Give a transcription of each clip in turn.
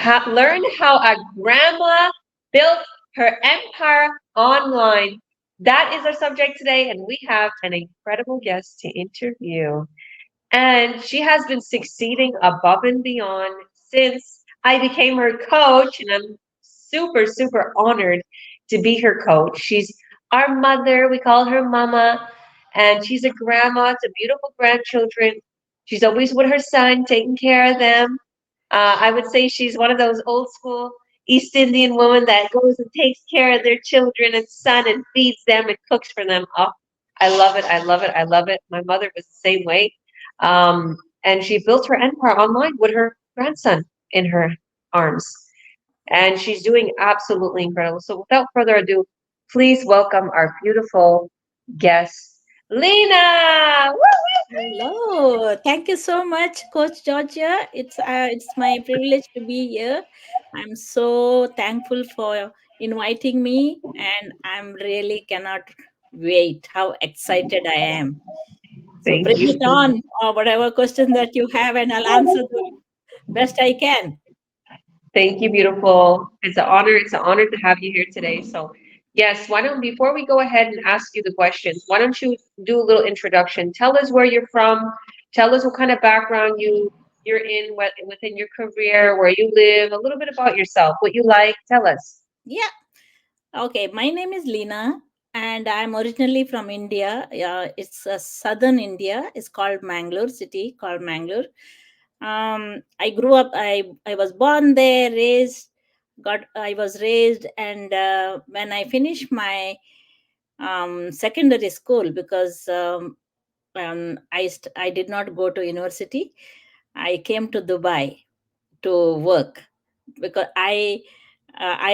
Learn how a grandma built her empire online. That is our subject today, and we have an incredible guest to interview. And she has been succeeding above and beyond since I became her coach, and I'm super, super honored to be her coach. She's our mother. We call her Mama, and she's a grandma to beautiful grandchildren. She's always with her son, taking care of them. I would say she's one of those old school East Indian women that goes and takes care of their children and son and feeds them and cooks for them. Oh, I love it. I love it. I love it. My mother was the same way. And she built her empire online with her grandson in her arms. And she's doing absolutely incredible. So without further ado, please welcome our beautiful guest, Lena. Woo, woo, Hello, thank you so much, Coach Georgia. It's my privilege to be here. I'm so thankful for inviting me, and I'm really cannot wait. How excited I am! So thank bring you. it on, or whatever question that you have, and I'll answer the best I can. Thank you, beautiful. It's an honor. It's an honor to have you here today. So, yes, why don't before we go ahead and ask you the questions, why don't you do a little introduction? Tell us where you're from. Tell us what kind of background you're in, what within your career, where you live, a little bit about yourself, what you like. Tell us. Yeah. Okay. My name is Lina, and I'm originally from India. It's southern India. It's called Mangalore city, called Mangalore. I grew up. I was born there, raised. Got I was raised, and when I finished my secondary school, because I did not go to university. I came to Dubai to work because I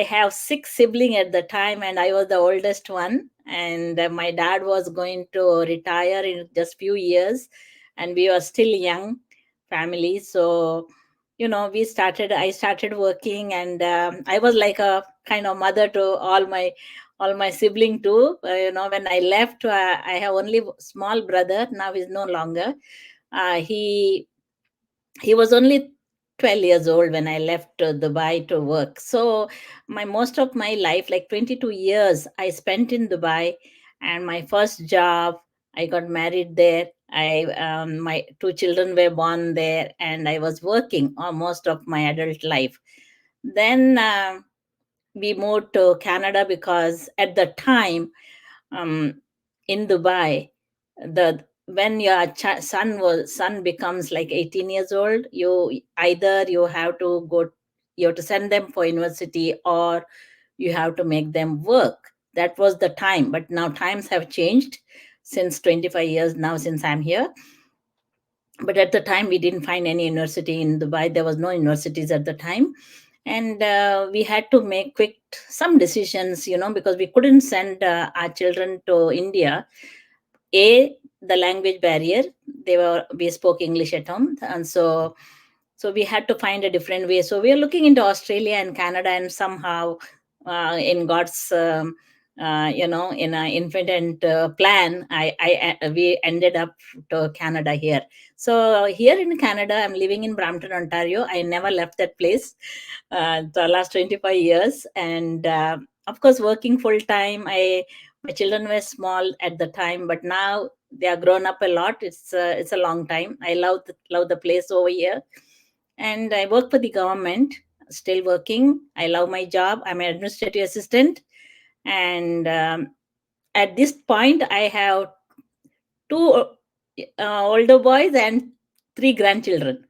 have six siblings at the time, and I was the oldest one. And my dad was going to retire in just few years, and we were still young family. So, I started working, and I was like a kind of mother to all my sibling too. When I left, I have only small brother. Now he's no longer. He was only 12 years old when I left Dubai to work. So my most of my life, like 22 years, I spent in Dubai. And my first job, I got married there. My two children were born there, and I was working most of my adult life. Then we moved to Canada because at the time, um, in Dubai, the when your son becomes like 18 years old, you have to you have to send them for university, or you have to make them work. That was the time, but now times have changed since 25 years now since I'm here. But at the time we didn't find any university in Dubai. There was no universities at the time, and we had to make quick some decisions, because we couldn't send our children to India. The language barrier, we spoke English at home, and so we had to find a different way. So we are looking into Australia and Canada, and somehow in God's in an infinite plan, we ended up to Canada here. So here in Canada, I'm living in Brampton, Ontario. I never left that place the last 25 years, and of course working full time. My children were small at the time, but now they are grown up a lot. It's a long time. I love the place over here, and I work for the government. Still working. I love my job. I'm an administrative assistant, and at this point, I have two older boys and three grandchildren.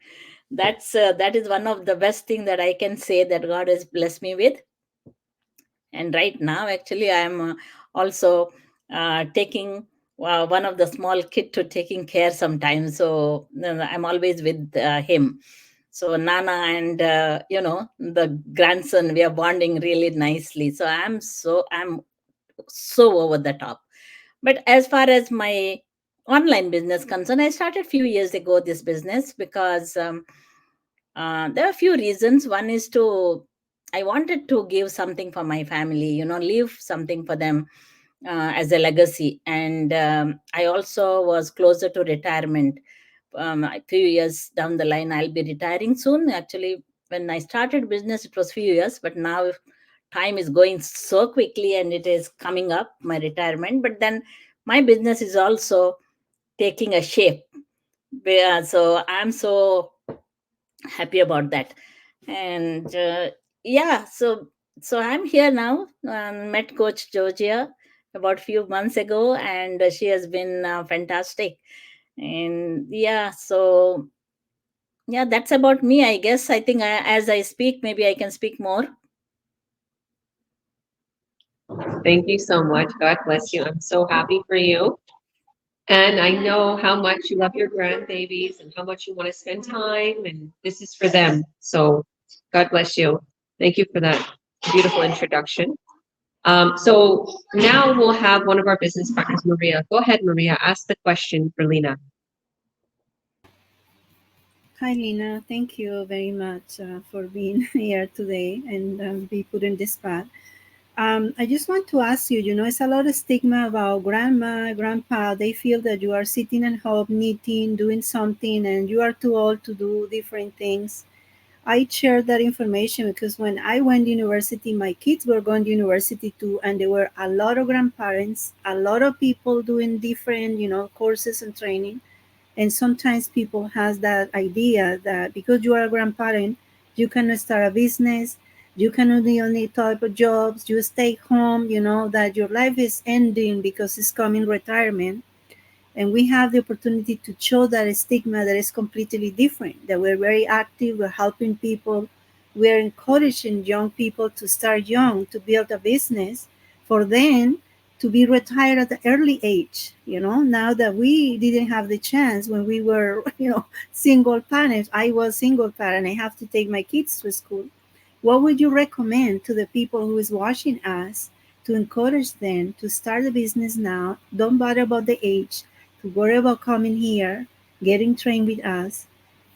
That is one of the best thing that I can say that God has blessed me with. And right now, actually, I'm also taking one of the small kid to taking care sometimes. So I'm always with him. So Nana and the grandson, we are bonding really nicely. So I'm so over the top. But as far as my online business concerned, I started few years ago this business because there are a few reasons. One is to I wanted to give something for my family, leave something for them as a legacy. And I also was closer to retirement. A few years down the line, I'll be retiring soon. Actually, when I started business, it was few years, but now time is going so quickly and it is coming up, my retirement. But then my business is also taking a shape. So I'm so happy about that. And yeah, so I'm here now. Met Coach Georgia about few months ago, and she has been fantastic. And yeah, so yeah, that's about me, I guess. I think as I speak, maybe I can speak more. Thank you so much. God bless you. I'm so happy for you. And I know how much you love your grandbabies and how much you want to spend time, and this is for them. So God bless you. Thank you for that beautiful introduction. So now we'll have one of our business partners, Maria. Go ahead, Maria. Ask the question for Lena. Hi, Lina. Thank you very much for being here today and be put in this spot. I just want to ask you, it's a lot of stigma about grandma, grandpa. They feel that you are sitting at home, knitting, doing something, and you are too old to do different things. I share that information because when I went to university, my kids were going to university too, and there were a lot of grandparents, a lot of people doing different, courses and training. And sometimes people has that idea that because you are a grandparent, you cannot start a business, you cannot do any type of jobs, you stay home, that your life is ending because it's coming retirement. And we have the opportunity to show that stigma that is completely different, that we're very active, we're helping people, we're encouraging young people to start young, to build a business for them to be retired at the early age. Now that we didn't have the chance when we were, single parents. I was single parent, I have to take my kids to school. What would you recommend to the people who is watching us to encourage them to start a business now? Don't bother about the age, to worry about coming here, getting trained with us,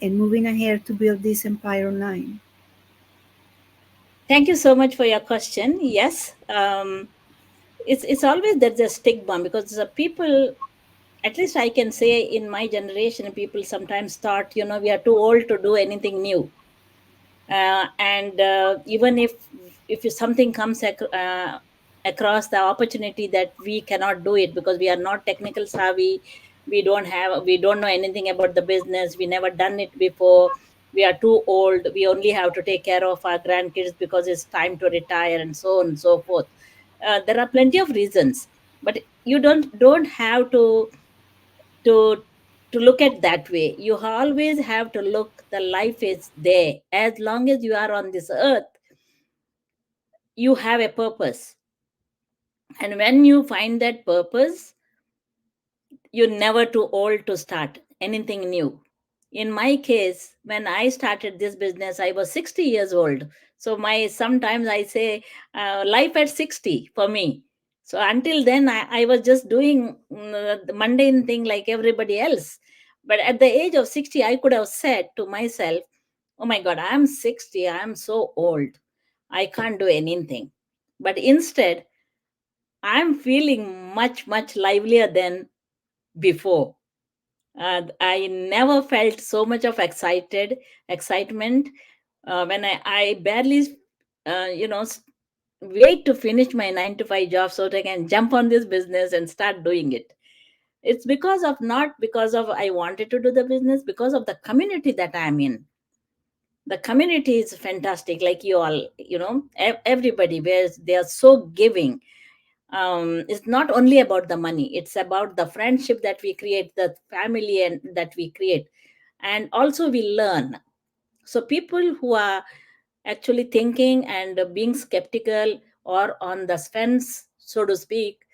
and moving ahead to build this empire online. Thank you so much for your question. Yes, it's always there's a stigma because the people, at least I can say in my generation, people sometimes thought, we are too old to do anything new. And even if something comes across the opportunity that we cannot do it because we are not technical savvy, we don't know anything about the business, we never done it before, we are too old, we only have to take care of our grandkids because it's time to retire, and so on and so forth. There are plenty of reasons, but you don't have to to look at that way. You always have to look, the life is there. As long as you are on this earth, you have a purpose. And when you find that purpose, you're never too old to start anything new. In my case, when I started this business, I was 60 years old. So my sometimes I say life at 60 for me. So until then, I was just doing the mundane thing like everybody else. But at the age of 60, I could have said to myself, oh my God, I'm 60, I'm so old. I can't do anything. But instead, I'm feeling much, much livelier than before. I never felt so much of excitement when I barely, you know, s- wait to finish my 9 to 5 job so that I can jump on this business and start doing it. It's because of, not because of I wanted to do the business, because of the community that I'm in. The community is fantastic, like you all, everybody, where they are so giving. It's not only about the money, it's about the friendship that we create, the family and that we create, and also we learn. So people who are actually thinking and being skeptical or on the fence, so to speak,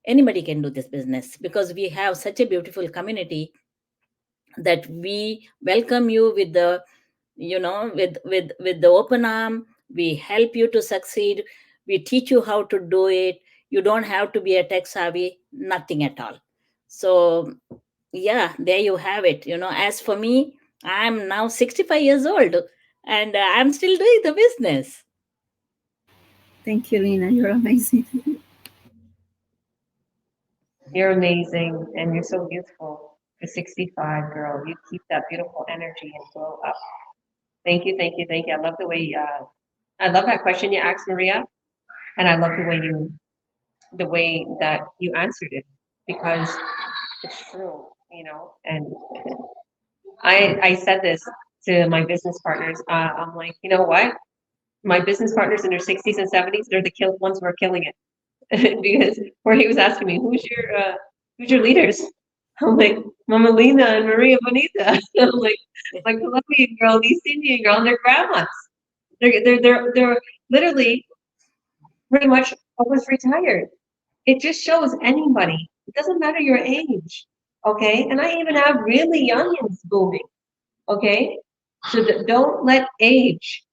anybody can do this business because we have such a beautiful community that we welcome you with the, with the open arm. We help you to succeed, we teach you how to do it. You don't have to be a tech savvy, nothing at all. So yeah, there you have it. As for me, I'm now 65 years old, and I'm still doing the business. Thank you, Lina. You're amazing. You're amazing and you're so youthful. For 65, girl, you keep that beautiful energy and grow up. Thank you, thank you, thank you. I love the way, I love that question you asked, Maria, and I love the way that you answered it, because it's true, you know. And I said this to my business partners. I'm like, you know what? My business partners in their 60s and 70s, they're the ones who are killing it. Because where he was asking me, who's your leaders? I'm like, Mama Lena and Maria Bonita. I'm like Colombian girl, East Indian girl, and their grandmas. They're literally pretty much almost retired. It just shows anybody. It doesn't matter your age, okay? And I even have really youngins booming, okay? So don't let age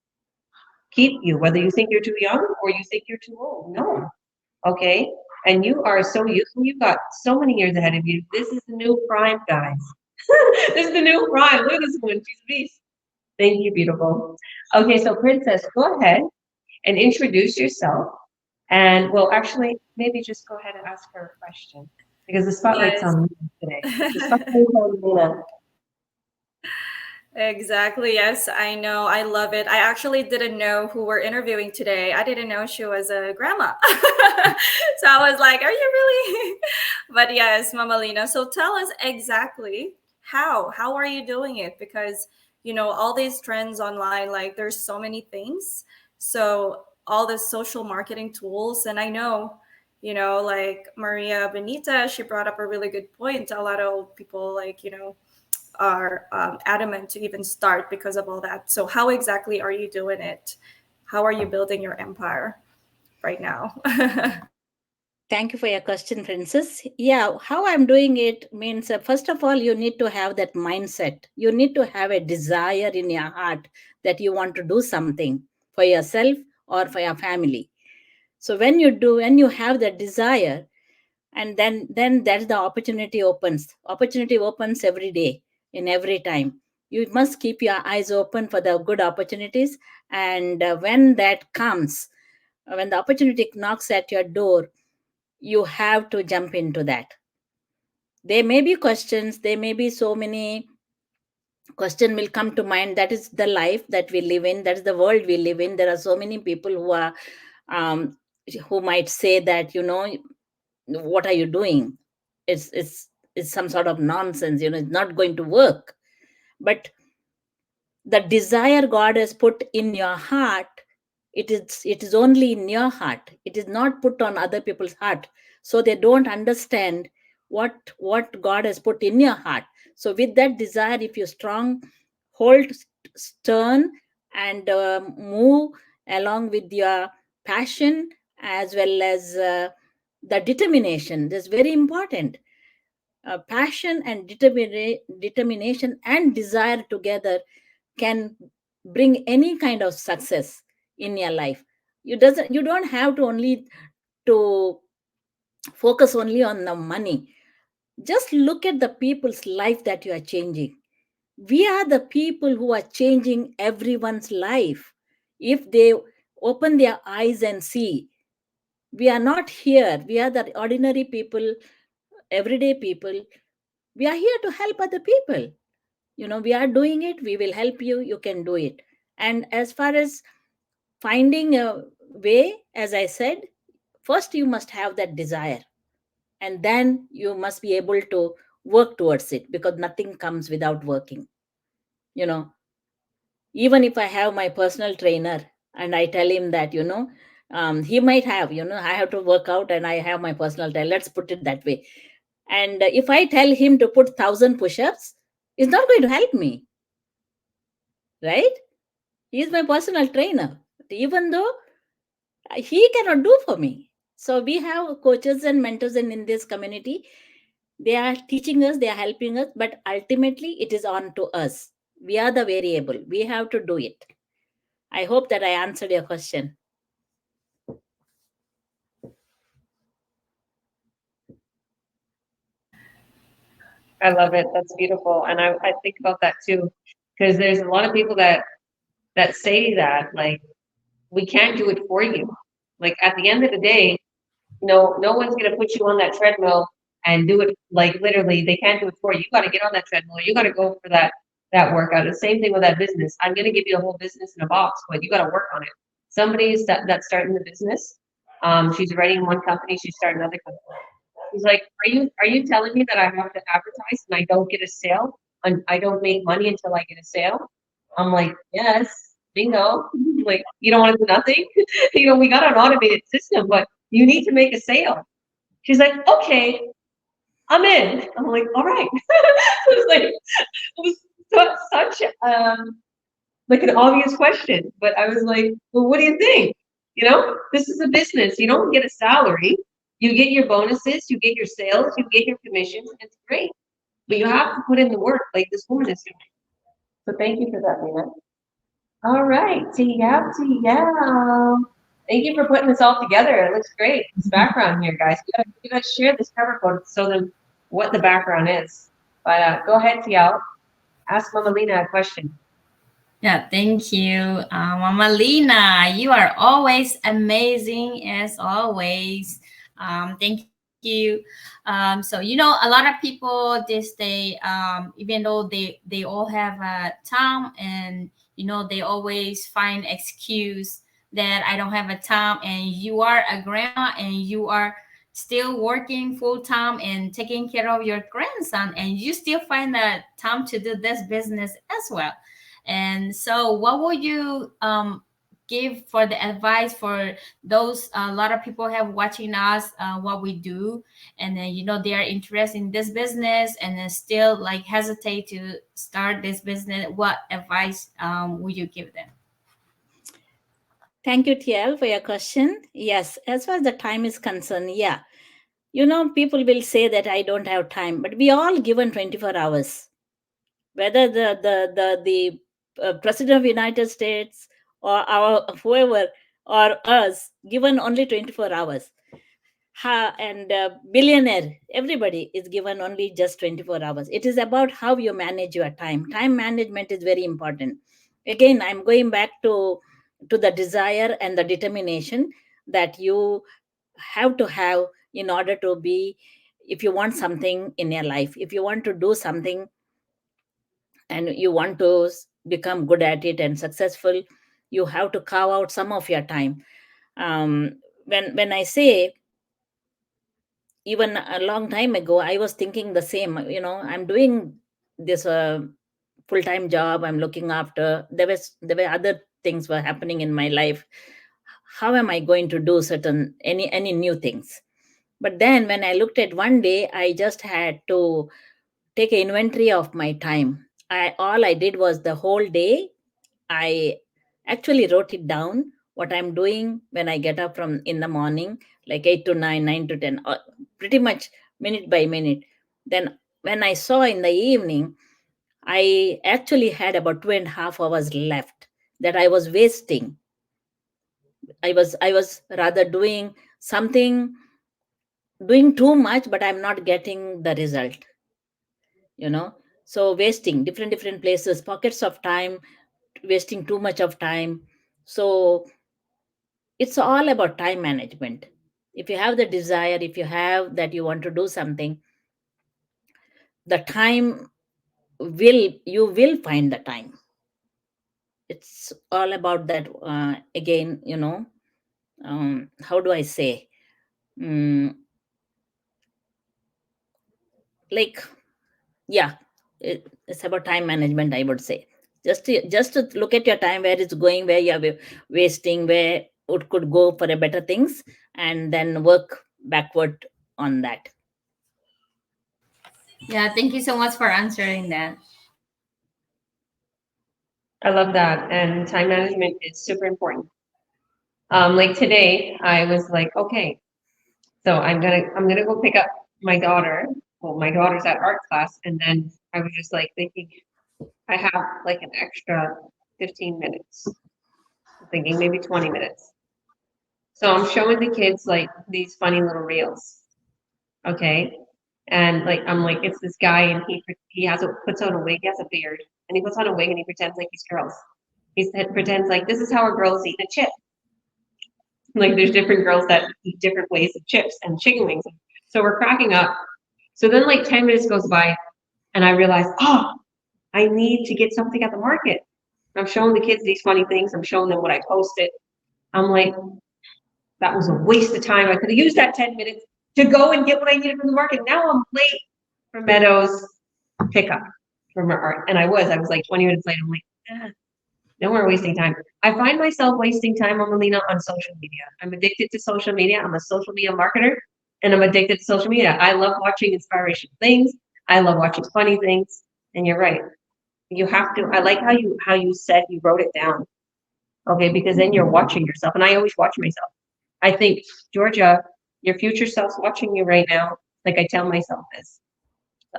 keep you, whether you think you're too young or you think you're too old. No, okay? And you are so youthful. You've got so many years ahead of you. This is the new prime, guys. This is the new prime. Look at this one. She's a beast. Thank you, beautiful. Okay, so Princess, go ahead and introduce yourself. And well, actually, maybe just go ahead and ask her a question because the spotlight's Yes. on me today. The spotlight's on Lena. Exactly. Yes, I know. I love it. I actually didn't know who we're interviewing today. I didn't know she was a grandma. So I was like, are you really? But yes, Mama Lena. So tell us exactly how are you doing it? Because, all these trends online, like there's so many things. So all the social marketing tools. And I know, like Maria Benita, she brought up a really good point. A lot of people like, are adamant to even start because of all that. So how exactly are you doing it? How are you building your empire right now? Thank you for your question, Princess. Yeah, how I'm doing it means, first of all, you need to have that mindset. You need to have a desire in your heart that you want to do something for yourself or for your family. So when you have that desire, and then that's the opportunity opens every day, in every time. You must keep your eyes open for the good opportunities. And when that comes, when the opportunity knocks at your door, you have to jump into that. There may be questions, there may be so many question will come to mind. That is the life that we live in, that is the world we live in. There are so many people um, who might say that, what are you doing? It's some sort of nonsense, it's not going to work. But the desire God has put in your heart, it is only in your heart. It is not put on other people's heart, so they don't understand what God has put in your heart. So with that desire, if you strong, hold stern, and move along with your passion, as well as the determination. That's very important. Passion and determination and desire together can bring any kind of success in your life. You don't have to only to focus only on the money. Just look at the people's life that you are changing. We are the people who are changing everyone's life. If they open their eyes and see, we are not here, we are the ordinary people, everyday people. We are here to help other people. We are doing it, we will help you, you can do it. And as far as finding a way, as I said, first you must have that desire, and then you must be able to work towards it, because nothing comes without working. you know Even if I have my personal trainer and I tell him that, he might have, I have to work out and I have my personal trainer, let's put it that way. And if I tell him to put 1,000 push-ups, it's not going to help me, right? He is my personal trainer, even though he cannot do for me. So we have coaches and mentors in this community. They are teaching us, they are helping us, but ultimately it is on to us. We are the variable. We have to do it. I hope that I answered your question. I love it. That's beautiful. And I think about that too, because there's a lot of people that say that, like, we can't do it for you. Like at the end of the day, no one's gonna put you on that treadmill and do it. Like literally, they can't do it for you. You got to get on that treadmill. You got to go for that work out. The same thing with that business. I'm going to give you a whole business in a box, but you got to work on it. Somebody's that's starting the business. She's writing one company. She's starting another company. He's like, are you telling me that I have to advertise and I don't get a sale and I don't make money until I get a sale? I'm like, yes, bingo. Like, you don't want to do nothing? We got an automated system, but you need to make a sale. She's like, okay, I'm in. I'm like, all right. It was such like an obvious question, but I was like, well, what do you think? This is a business. You don't get a salary. You get your bonuses, you get your sales, you get your commissions. It's great, but you have to put in the work like this woman is doing. So thank you for that, Lena. All right, TL. Thank you for putting this all together. It looks great. This background here, guys. You gotta share this cover photo to show them what the background is. But go ahead, TL. Ask Mama Lena a question. Yeah, thank you, Mama Lena. You are always amazing as always. Thank you. So a lot of people this day, even though they all have time, and they always find excuse that I don't have a time, and you are a grandma and you are still working full time and taking care of your grandson, and you still find that time to do this business as well. And so what would you give for the advice for those a lot of people have watching us what we do, and then they are interested in this business and then still like hesitate to start this business? What advice would you give them? Thank you, TL, for your question. Yes, as far as the time is concerned, yeah. People will say that I don't have time, but we all given 24 hours. Whether the President of the United States or our whoever or us, given only 24 hours. And billionaire, everybody is given only just 24 hours. It is about how you manage your time. Time management is very important. Again, I'm going back to the desire and the determination that you have to have in order to be, if you want something in your life, if you want to do something and you want to become good at it and successful, you have to carve out some of your time. When I say, even a long time ago, I was thinking the same. I'm doing this full-time job. I'm looking after. There were other things were happening in my life. How am I going to do any new things? But then when I looked at one day, I just had to take an inventory of my time. All I did was the whole day, I actually wrote it down, what I'm doing when I get up in the morning, like 8 to 9, 9 to 10, pretty much minute by minute. Then when I saw in the evening, I actually had about 2.5 hours left that I was wasting. I was rather doing something, doing too much, but I'm not getting the result. So wasting different places, pockets of time, wasting too much of time. So it's all about time management. If you have the desire, if you have that you want to do something, the time you will find the time. It's all about that. Again, how do I say? It's about time management, I would say. Just to look at your time, where it's going, where you're wasting, where it could go for a better things, and then work backward on that. Yeah, thank you so much for answering that. I love that. And time management is super important. Like today, I was like, okay, so I'm gonna go pick up my daughter. Well, my daughter's at art class, and then I was just like thinking, I have like an extra 15 minutes. I'm thinking maybe 20 minutes. So I'm showing the kids like these funny little reels. Okay. And like I'm like, it's this guy and he puts on a wig, he has a beard, and he puts on a wig and he pretends like he's girls. He pretends like this is how a girl's eat a chip. Like there's different girls that eat different ways of chips and chicken wings. So we're cracking up. So then like 10 minutes goes by and I realize, oh, I need to get something at the market. I'm showing the kids these funny things. I'm showing them what I posted. I'm like, that was a waste of time. I could have used that 10 minutes to go and get what I needed from the market. Now I'm late for Meadows pickup from her art. And I was like 20 minutes late. I'm like, no more wasting time. I find myself wasting time, Melina, on social media. I'm addicted to social media. I'm a social media marketer and I'm addicted to social media. I love watching inspirational things. I love watching funny things. And you're right. You have to, I like how you said you wrote it down. Okay, because then you're watching yourself. And I always watch myself. I think, Georgia, your future self's watching you right now. Like I tell myself this.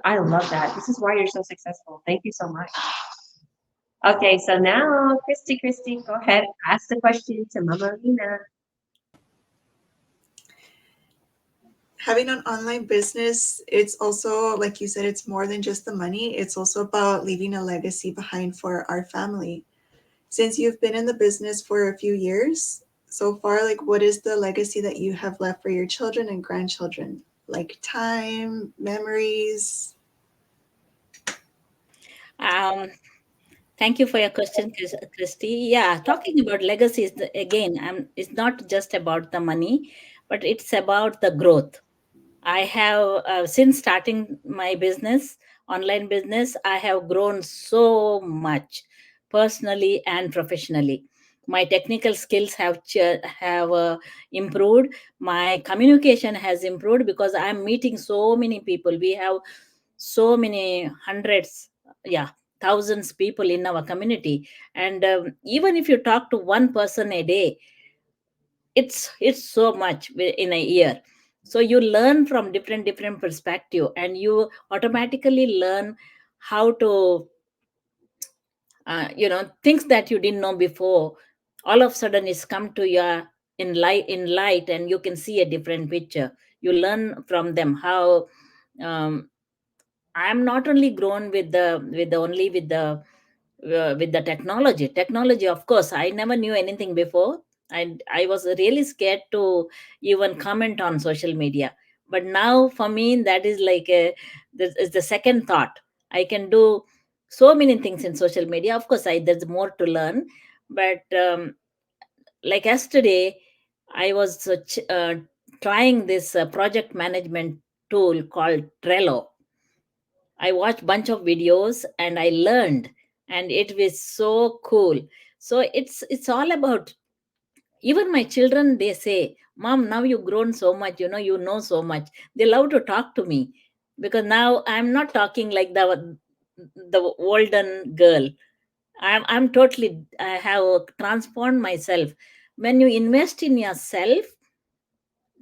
I love that. This is why you're so successful. Thank you so much. Okay, so now, Christy, go ahead. Ask the question to Mama Lena. Having an online business, it's also, like you said, it's more than just the money. It's also about leaving a legacy behind for our family. Since you've been in the business for a few years so far, like what is the legacy that you have left for your children and grandchildren? Like time, memories? Thank you for your question, Christy. Yeah, talking about legacies, again, it's not just about the money, but it's about the growth. I have, since starting my business, online business, I have grown so much personally and professionally. My technical skills have improved. My communication has improved because I'm meeting so many people. We have so many hundreds, yeah, thousands people in our community. And even if you talk to one person a day, it's so much in a year. So you learn from different perspective, and you automatically learn how to things that you didn't know before, all of a sudden it's come to you in light, and you can see a different picture. You learn from them how um, I'm not only grown with the technology. Of course, I never knew anything before. I was really scared to even comment on social media, but now for me that is like this is the second thought. I can do so many things in social media. Of course, there's more to learn, but like yesterday I was trying this project management tool called Trello. I watched bunch of videos and I learned, and it was so cool. So it's all about, even my children, they say, Mom, now you've grown so much, you know so much. They love to talk to me because now I'm not talking like the olden girl. I'm totally, I have transformed myself. When you invest in yourself,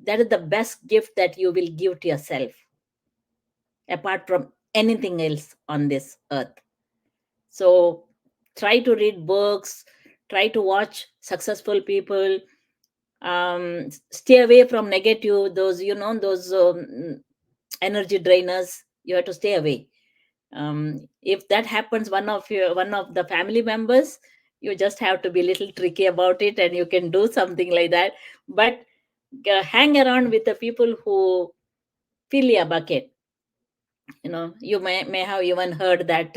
that is the best gift that you will give to yourself, apart from anything else on this earth. So try to read books, try to watch successful people, stay away from negative, those energy drainers. You have to stay away. If that happens, one of the family members, you just have to be a little tricky about it, and you can do something like that. But hang around with the people who fill your bucket. You may have even heard that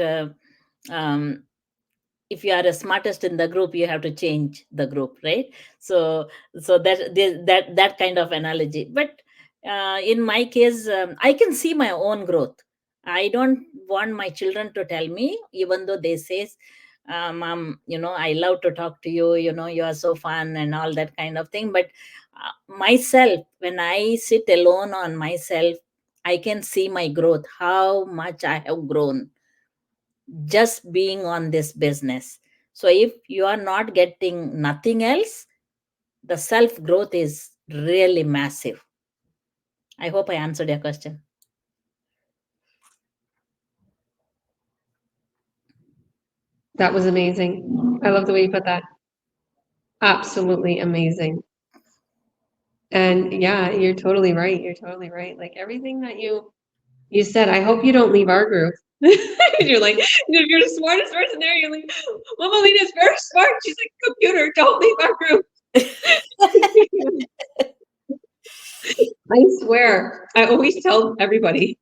if you are the smartest in the group, you have to change the group, right? So that kind of analogy. But in my case, I can see my own growth. I don't want my children to tell me, even though they say, Mom, I love to talk to you, you are so fun and all that kind of thing. But myself, when I sit alone on myself, I can see my growth, how much I have grown just being on this business. So if you are not getting nothing else, the self growth is really massive. I hope I answered your question. That was amazing. I love the way you put that. Absolutely amazing. And yeah, you're totally right. You're totally right. Like everything that you said, I hope you don't leave our group. You're like, you're the smartest person there. You're like, Mama Lena's very smart. She's like, computer, don't leave our group. I swear, I always tell everybody,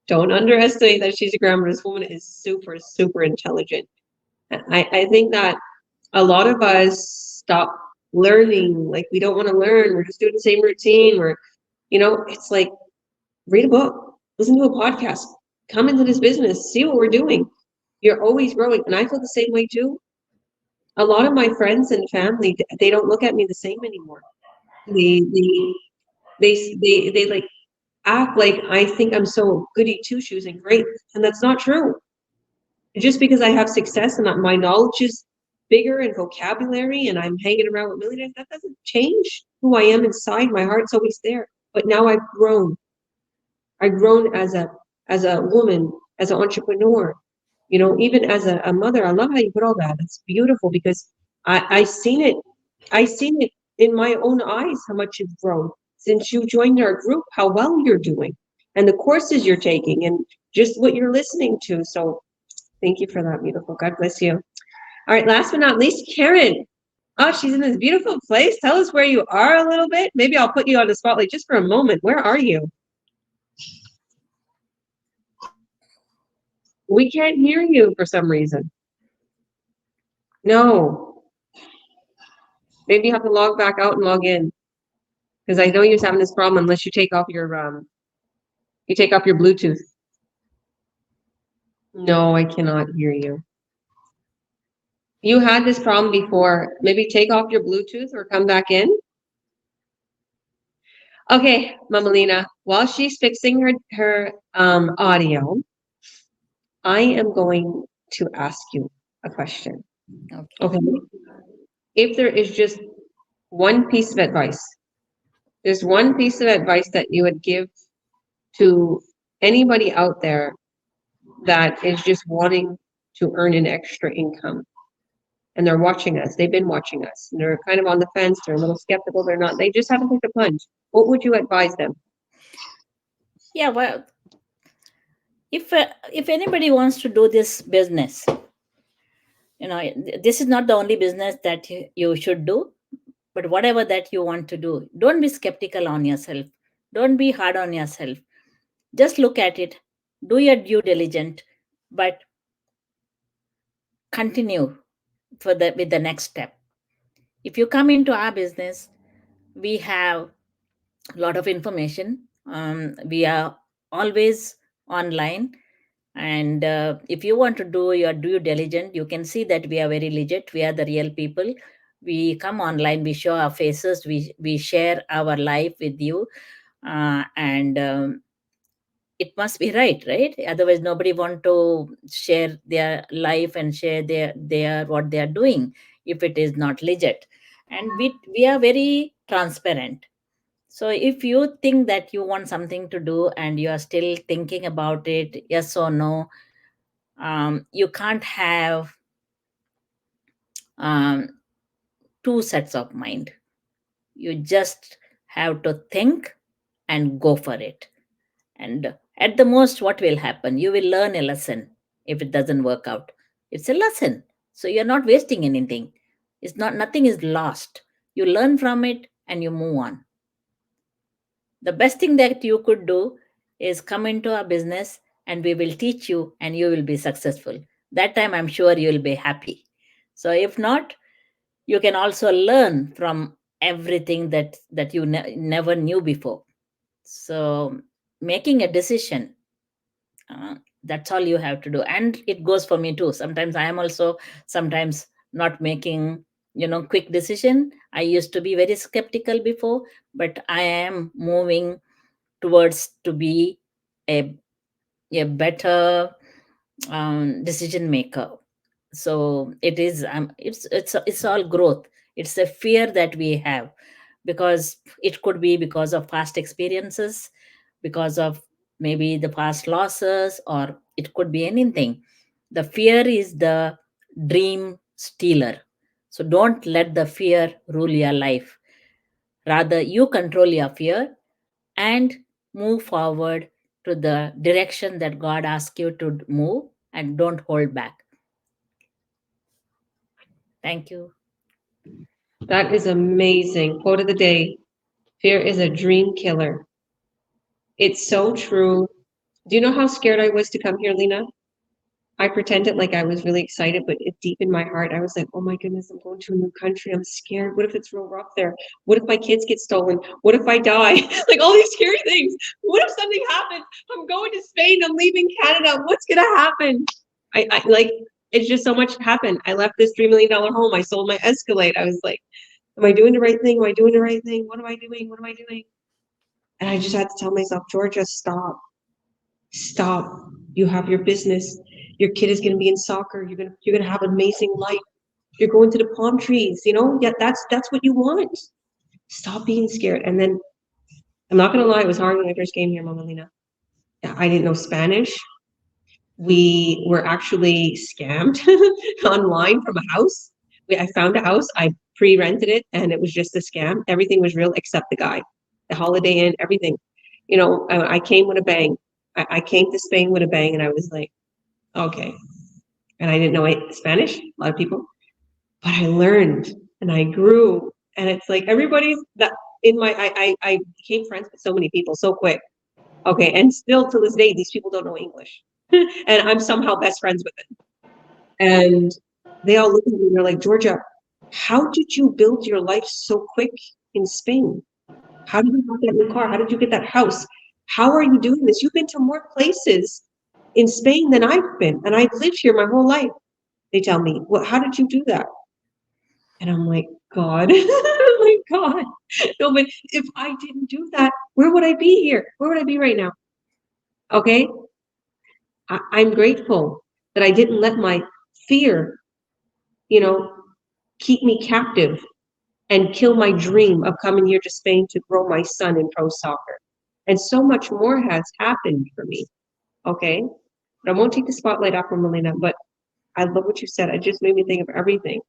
Don't underestimate that she's a grandma. This woman is super, super intelligent. I think that a lot of us stop learning. Like we don't want to learn. We're just doing the same routine. It's like read a book, listen to a podcast, come into this business, see what we're doing. You're always growing. And I feel the same way too. A lot of my friends and family, they don't look at me the same anymore. They like act like I think I'm so goody two shoes and great, and that's not true. Just because I have success and my knowledge is bigger and vocabulary and I'm hanging around with millionaires, that doesn't change who I am inside. My heart's always there. But now I've grown. I've grown as a woman, as an entrepreneur, even as a mother. I love how you put all that. It's beautiful because I seen it. I seen it in my own eyes how much you've grown since you joined our group, how well you're doing, and the courses you're taking, and just what you're listening to. So thank you for that, beautiful. God bless you. All right, last but not least, Karen. Oh, she's in this beautiful place. Tell us where you are a little bit. Maybe I'll put you on the spotlight just for a moment. Where are you? We can't hear you for some reason. No. Maybe you have to log back out and log in. Because I know you're having this problem unless you take off your Bluetooth. No, I cannot hear you. You had this problem before. Maybe take off your Bluetooth or come back in. Okay, Mama Lena, while she's fixing her audio, I am going to ask you a question. Okay. If there is just one piece of advice, there's one piece of advice that you would give to anybody out there that is just wanting to earn an extra income, and they're watching us. They've been watching us, and they're kind of on the fence. They're a little skeptical. They're not. They just haven't taken the plunge. What would you advise them? Yeah, well, if anybody wants to do this business, this is not the only business that you should do, but whatever that you want to do, don't be skeptical on yourself. Don't be hard on yourself. Just look at it, do your due diligence, but continue with the next step. If you come into our business, we have a lot of information. We are always online. And if you want to do your due diligence, you can see that we are very legit. We are the real people. We come online, we show our faces, we share our life with you. And it must be right? Otherwise, nobody want to share their life and share their what they are doing if it is not legit. And we are very transparent. So if you think that you want something to do and you are still thinking about it, yes or no, you can't have two sets of mind. You just have to think and go for it. And at the most, what will happen? You will learn a lesson if it doesn't work out. It's a lesson. So you're not wasting anything. Nothing is lost. You learn from it and you move on. The best thing that you could do is come into our business and we will teach you and you will be successful. That time, I'm sure you will be happy. So if not, you can also learn from everything that you never knew before. So making a decision, that's all you have to do. And it goes for me too. Sometimes I am also sometimes not making quick decision. I used to be very skeptical before, but I am moving towards to be a better decision maker. So it is it's all growth. It's a fear that we have, because it could be because of past experiences, because of maybe the past losses, or it could be anything. The fear is the dream stealer. So don't let the fear rule your life. Rather, you control your fear and move forward to the direction that God asks you to move, and don't hold back. Thank you. That is amazing. Quote of the day: fear is a dream killer. It's so true. Do you know how scared I was to come here, Lena? I pretended like I was really excited, but deep in my heart, I was like, oh my goodness, I'm going to a new country. I'm scared. What if it's real rough there? What if my kids get stolen? What if I die? Like all these scary things. What if something happens? I'm going to Spain. I'm leaving Canada. What's going to happen? I like, it's just so much happened. I left this $3 million home. I sold my Escalade. I was like, am I doing the right thing? Am I doing the right thing? What am I doing? What am I doing? And I just had to tell myself, Georgia, stop. Stop. You have your business. Your kid is going to be in soccer. You're going to have an amazing life. You're going to the palm trees, you know? Yeah, that's what you want. Stop being scared. And then I'm not going to lie, it was hard when I first came here, Mama Lena. I didn't know Spanish. We were actually scammed online from a house. I found a house, I pre-rented it, and it was just a scam. Everything was real except the guy, the Holiday Inn, everything. You know, I came with a bang. I came to Spain with a bang, and I was like, okay. And I didn't know Spanish, a lot of people, but I learned and I grew. And it's like everybody's that in my, I became friends with so many people so quick. Okay. And still to this day, these people don't know English. And I'm somehow best friends with them. And they all look at me and they're like, Georgia, how did you build your life so quick in Spain? How did you get that new car? How did you get that house? How are you doing this? You've been to more places in Spain than I've been, and I've lived here my whole life. They tell me, well, how did you do that? And I'm like, God, oh my God. No, but if I didn't do that, where would I be here? Where would I be right now? Okay. I'm grateful that I didn't let my fear, you know, keep me captive and kill my dream of coming here to Spain to grow my son in pro soccer. And so much more has happened for me. Okay. But I won't take the spotlight off from Melina, but I love what you said. It just made me think of everything.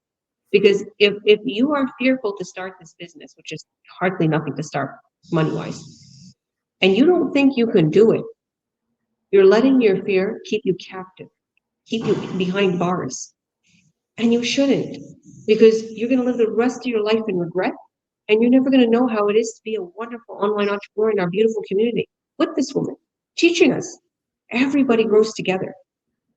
Because if you are fearful to start this business, which is hardly nothing to start money-wise, and you don't think you can do it, you're letting your fear keep you captive, keep you behind bars. And you shouldn't, because you're going to live the rest of your life in regret, and you're never going to know how it is to be a wonderful online entrepreneur in our beautiful community with this woman, teaching us. Everybody grows together.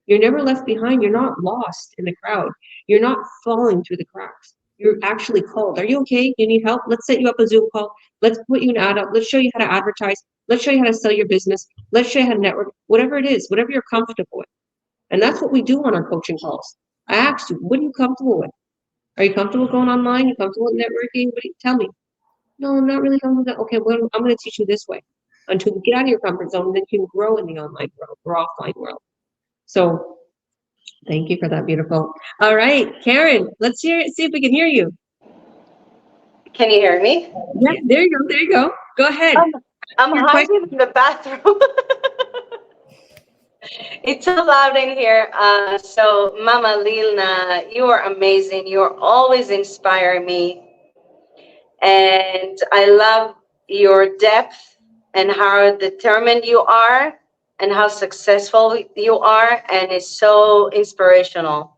You're never left behind. You're not lost in the crowd. You're not falling through the cracks. You're actually called. Are you okay? You need help? Let's set you up a Zoom call. Let's put you an ad up. Let's show you how to advertise. Let's show you how to sell your business. Let's show you how to network. Whatever it is, whatever you're comfortable with. And that's what we do on our coaching calls. I asked you, what are you comfortable with? Are you comfortable going online? Are you comfortable with networking? Tell me. No, I'm not really comfortable with that. Okay, well, I'm going to teach you this way. Until you get out of your comfort zone, then you can grow in the online world or offline world. So thank you for that, beautiful. All right, Karen, let's see if we can hear you. Can you hear me? Yeah, there you go. There you go. Go ahead. I'm hiding in the bathroom. It's so loud in here. So Mama Lina, you are amazing. You're always inspire me. And I love your depth and how determined you are and how successful you are. And it's so inspirational.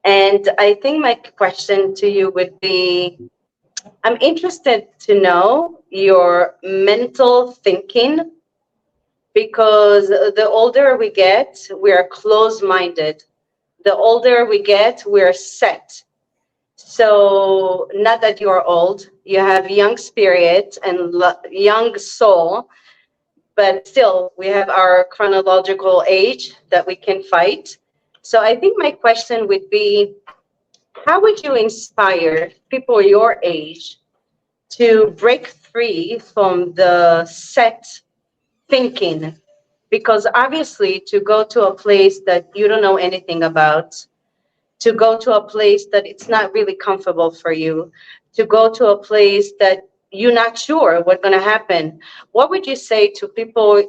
And I think my question to you would be, I'm interested to know your mental thinking, because the older we get, we are closed-minded. The older we get, we're set. So not that you are old, you have young spirit and young soul, but still we have our chronological age that we can fight. So I think my question would be, how would you inspire people your age to break free from the set thinking? Because obviously to go to a place that you don't know anything about, to go to a place that it's not really comfortable for you, to go to a place that you're not sure what's going to happen, what would you say to people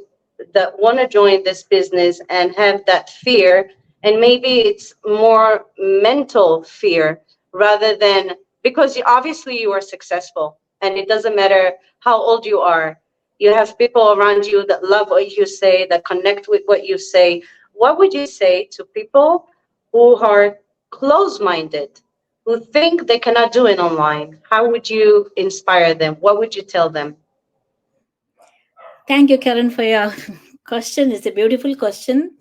that want to join this business and have that fear? And maybe it's more mental fear rather than, because obviously you are successful and it doesn't matter how old you are. You have people around you that love what you say, that connect with what you say. What would you say to people who are closed-minded, who think they cannot do it online? How would you inspire them? What would you tell them? Thank you, Karen, for your question is a beautiful question.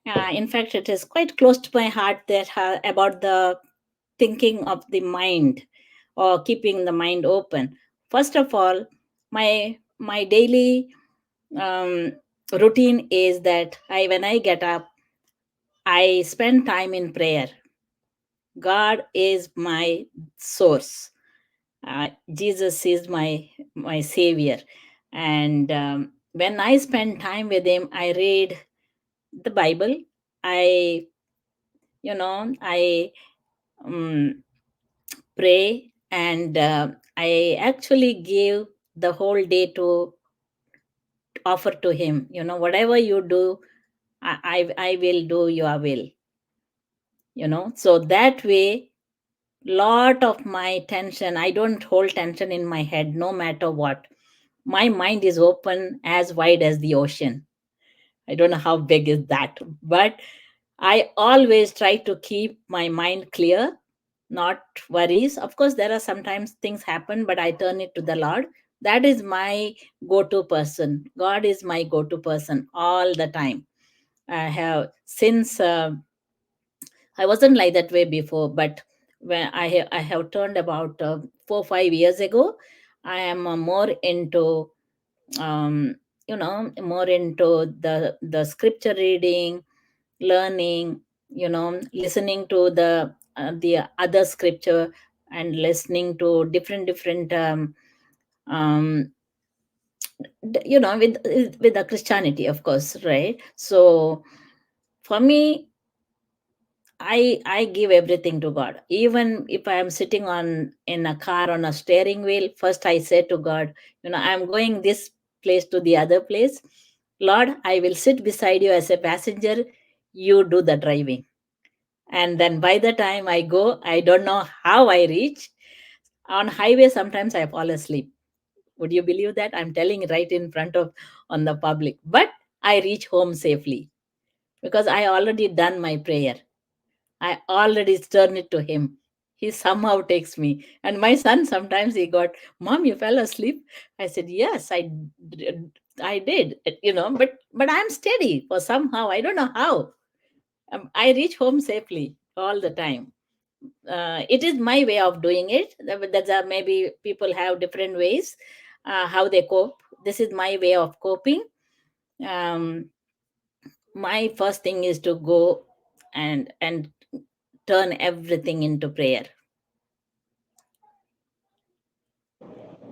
In fact, it is quite close to my heart that about the thinking of the mind or keeping the mind open. First of all, my daily routine is that when I get up, I spend time in prayer. God is my source. Jesus is my savior, and when I spend time with him, I read the Bible. I I pray, and I actually give the whole day to offer to him. Whatever you do, I will do your will. So that way, lot of my tension, I don't hold tension in my head no matter what. My mind is open as wide as the ocean. I don't know how big is that, but I always try to keep my mind clear, not worries. Of course, there are sometimes things happen, but I turn it to the Lord. That is my go-to person. God is my go-to person all the time. I have since I wasn't like that way before, but when I have turned about 4 5 years ago, I am more into more into the scripture reading, learning, listening to the other scripture, and listening to different um with the Christianity, of course, right? So for me, I give everything to God. Even if I am sitting in a car on a steering wheel, first I say to God, I'm going this place to the other place. Lord, I will sit beside you as a passenger. You do the driving. And then by the time I go, I don't know how I reach. On highway, sometimes I fall asleep. Would you believe that? I'm telling right in front of on the public. But I reach home safely because I already done my prayer. I already turn it to him. He somehow takes me. And my son sometimes he got, Mom, you fell asleep. I said, yes, I did. But I'm steady for somehow. I don't know how. I reach home safely all the time. It is my way of doing it. That's maybe people have different ways how they cope. This is my way of coping. Um, my first thing is to go and turn everything into prayer.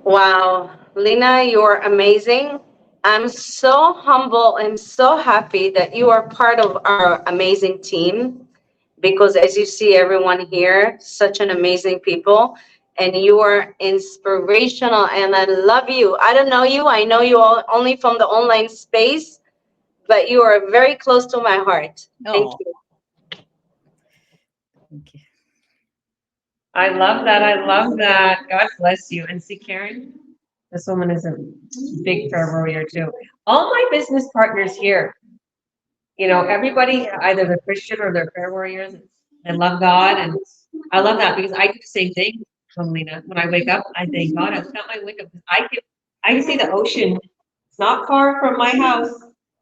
Wow, Lina, you're amazing. I'm so humble and so happy that you are part of our amazing team because, as you see, everyone here, such an amazing people, and you are inspirational. And I love you. I don't know you, I know you all only from the online space, but you are very close to my heart. Thank Oh, you. thank you. I love that. I love that. God bless you. And see, Karen, this woman is a big prayer warrior too. All my business partners here, everybody, either they're Christian or they're prayer warriors. They love God. And I love that because I do the same thing, Lena. When I wake up, I thank God. I look out my window. I can see the ocean. It's not far from my house.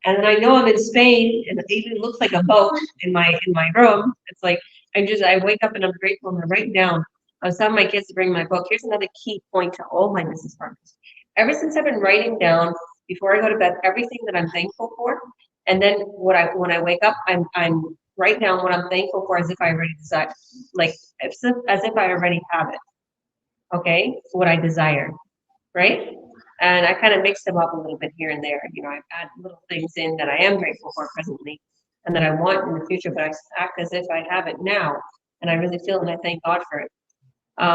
And then I know I'm in Spain, and it even looks like a boat in my room. It's like I wake up and I'm grateful and I'm writing down. I was telling my kids to bring my book. Here's another key point to all my business partners. Ever since I've been writing down before I go to bed everything that I'm thankful for, and then when I wake up, I'm write down what I'm thankful for as if I already desire, like as if I already have it. Okay, what I desire, right? And I kind of mix them up a little bit here and there. I add little things in that I am grateful for presently and that I want in the future, but I act as if I have it now. And I really feel and I thank God for it. A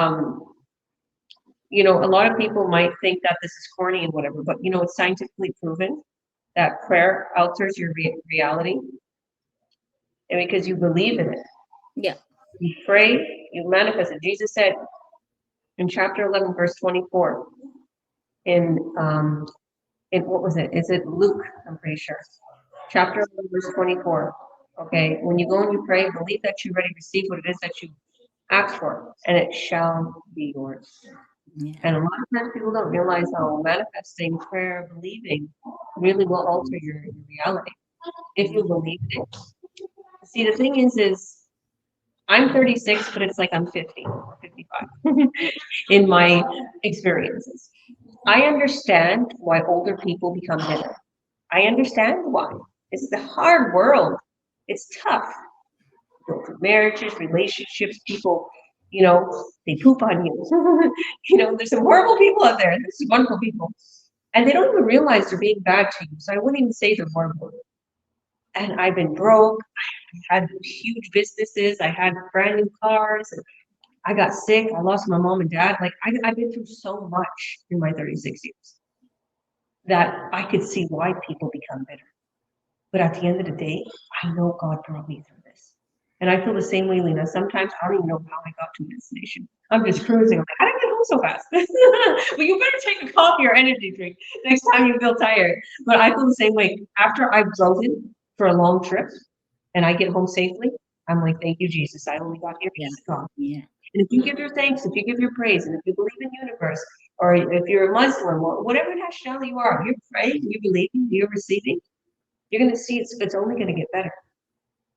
lot of people might think that this is corny and whatever, but it's scientifically proven that prayer alters your reality. And because you believe in it. Yeah. You pray, you manifest it. Jesus said in chapter 11, verse 24, in what was it? Is it Luke? I'm pretty sure. Chapter 11, verse 24. Okay, when you go and you pray, believe that you already receive what it is that you asked for, and it shall be yours. Yeah. And a lot of times people don't realize how manifesting, prayer, believing really will alter your reality if you believe in it. See, the thing is I'm 36, but it's like I'm 50 or 55 in my experiences. I understand why older people become bitter. I understand why. It's the hard world. It's tough. You know, for marriages, relationships, people, they poop on you. There's some horrible people out there. There's some wonderful people. And they don't even realize they're being bad to you. So I wouldn't even say they're horrible. And I've been broke. I had huge businesses. I had brand new cars. I got sick. I lost my mom and dad. Like I've been through so much in my 36 years that I could see why people become bitter. But at the end of the day, I know God brought me through this. And I feel the same way, Lena. Sometimes I don't even know how I got to a destination. I'm just cruising. I'm like, how did I get home so fast? Well, you better take a coffee or energy drink next time you feel tired. But I feel the same way. After I've driven for a long trip and I get home safely, I'm like, thank you, Jesus. I only got here because of God. Yeah. And if you give your thanks, if you give your praise, and if you believe in the universe, or if you're a Muslim, or whatever nationality you are, if you're praying, you're believing, you're receiving, you're going to see it's only going to get better.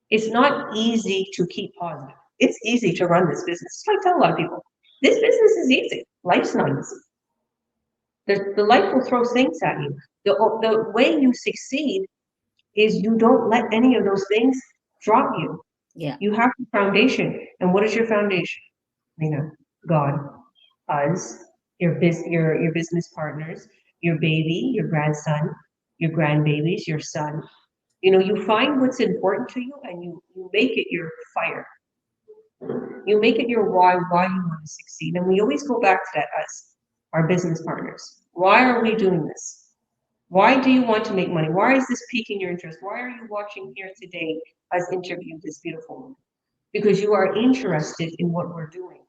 It's not easy to keep positive. It's easy to run this business. Like I tell a lot of people, this business is easy. Life's not easy. The life will throw things at you. The way you succeed is you don't let any of those things drop you. Yeah. You have a foundation. And what is your foundation? God, us, your business partners, your baby, your grandson, your grandbabies, your son. You find what's important to you and you make it your fire. You make it your why you want to succeed. And we always go back to that, us, our business partners. Why are we doing this? Why do you want to make money? Why is this piquing your interest? Why are you watching here today as interview this beautiful woman? Because you are interested in what we're doing.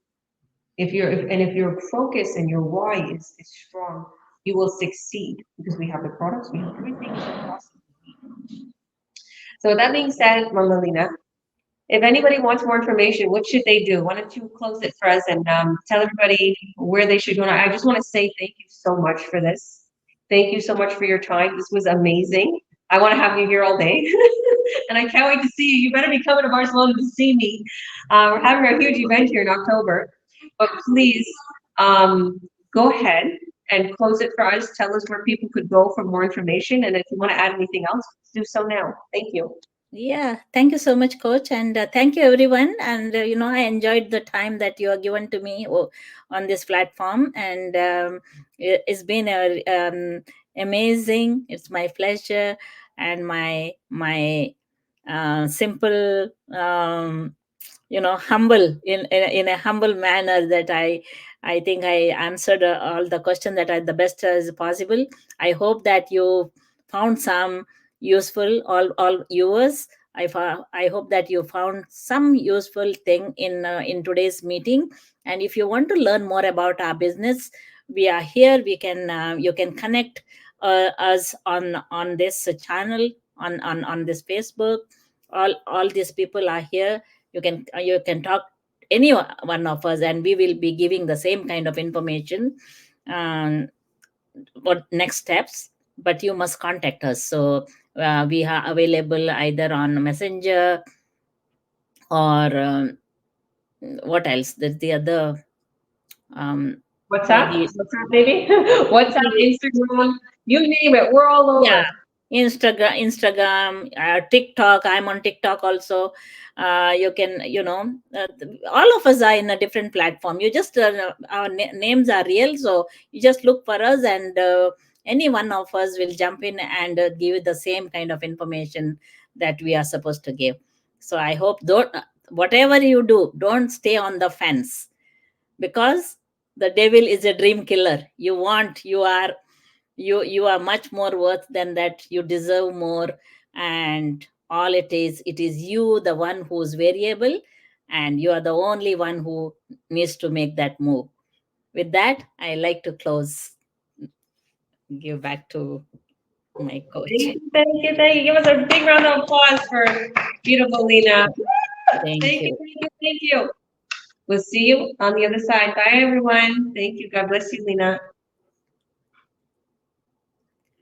If your focus and your why is strong, you will succeed because we have the products, we have everything you can possibly need. So with that being said, Mama Lena, if anybody wants more information, what should they do? Why don't you close it for us and tell everybody where they should go? And I just want to say thank you so much for this. Thank you so much for your time. This was amazing. I want to have you here all day. And I can't wait to see you. You better be coming to Barcelona to see me. We're having a huge event here in October. But please go ahead and close it for us. Tell us where people could go for more information. And if you want to add anything else, do so now. Thank you. Yeah, thank you so much, Coach, and thank you, everyone. And I enjoyed the time that you have given to me on this platform, and it's been amazing. It's my pleasure and my simple, humble in a humble manner that I think I answered all the questions that are the best as possible. I hope that you found some useful, all viewers. I hope that you found some useful thing in today's meeting. And if you want to learn more about our business, we are here. We can you can connect us on this channel on this Facebook. All these people are here. You can talk any one of us, and we will be giving the same kind of information. What next steps? But you must contact us. So we are available either on Messenger or what else? There's the other. WhatsApp, maybe. WhatsApp, Instagram, you name it. We're all over. Yeah, Instagram, TikTok. I'm on TikTok also. You can, all of us are in a different platform. You just our names are real, so you just look for us, and any one of us will jump in and give you the same kind of information that we are supposed to give. So I hope whatever you do, don't stay on the fence, because the devil is a dream killer. You are much more worth than that. You deserve more, and all it is you, the one who's variable, and you are the only one who needs to make that move. With that, I like to close. Give back to my coach. Thank you. Give us a big round of applause for beautiful Lena. Thank you. Thank you. We'll see you on the other side. Bye, everyone. Thank you. God bless you, Lena.